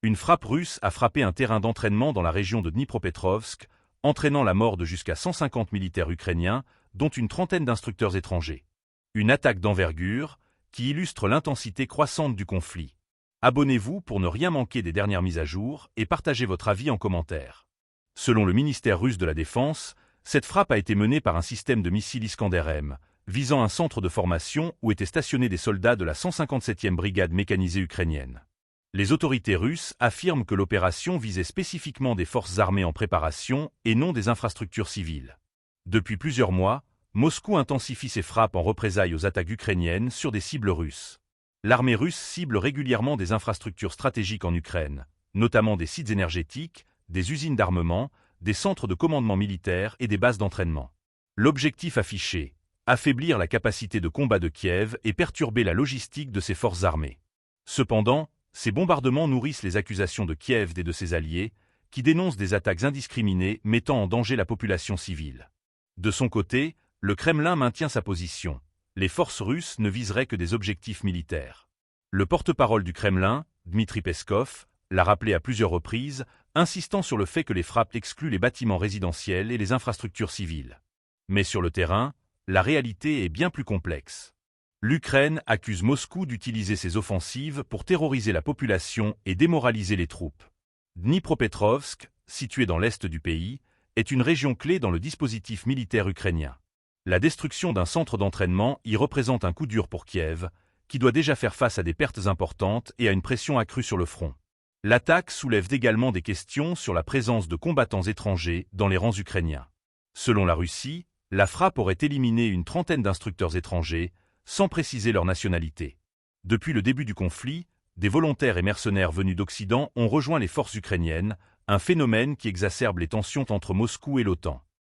Une frappe russe a frappé un terrain d'entraînement dans la région de Dnipropetrovsk, entraînant la mort de jusqu'à 150 militaires ukrainiens, dont une trentaine d'instructeurs étrangers. Une attaque d'envergure, qui illustre l'intensité croissante du conflit. Abonnez-vous pour ne rien manquer des dernières mises à jour et partagez votre avis en commentaire. Selon le ministère russe de la Défense, cette frappe a été menée par un système de missiles Iskander-M, visant un centre de formation où étaient stationnés des soldats de la 157e brigade mécanisée ukrainienne. Les autorités russes affirment que l'opération visait spécifiquement des forces armées en préparation et non des infrastructures civiles. Depuis plusieurs mois, Moscou intensifie ses frappes en représailles aux attaques ukrainiennes sur des cibles russes. L'armée russe cible régulièrement des infrastructures stratégiques en Ukraine, notamment des sites énergétiques, des usines d'armement, des centres de commandement militaire et des bases d'entraînement. L'objectif affiché, affaiblir la capacité de combat de Kiev et perturber la logistique de ses forces armées. Cependant, ces bombardements nourrissent les accusations de Kiev et de ses alliés, qui dénoncent des attaques indiscriminées mettant en danger la population civile. De son côté, le Kremlin maintient sa position. Les forces russes ne viseraient que des objectifs militaires. Le porte-parole du Kremlin, Dmitri Peskov, l'a rappelé à plusieurs reprises, insistant sur le fait que les frappes excluent les bâtiments résidentiels et les infrastructures civiles. Mais sur le terrain, la réalité est bien plus complexe. L'Ukraine accuse Moscou d'utiliser ses offensives pour terroriser la population et démoraliser les troupes. Dnipropetrovsk, située dans l'est du pays, est une région clé dans le dispositif militaire ukrainien. La destruction d'un centre d'entraînement y représente un coup dur pour Kiev, qui doit déjà faire face à des pertes importantes et à une pression accrue sur le front. L'attaque soulève également des questions sur la présence de combattants étrangers dans les rangs ukrainiens. Selon la Russie, la frappe aurait éliminé une trentaine d'instructeurs étrangers, sans préciser leur nationalité. Depuis le début du conflit, des volontaires et mercenaires venus d'Occident ont rejoint les forces ukrainiennes, un phénomène qui exacerbe les tensions entre Moscou et l'OTAN.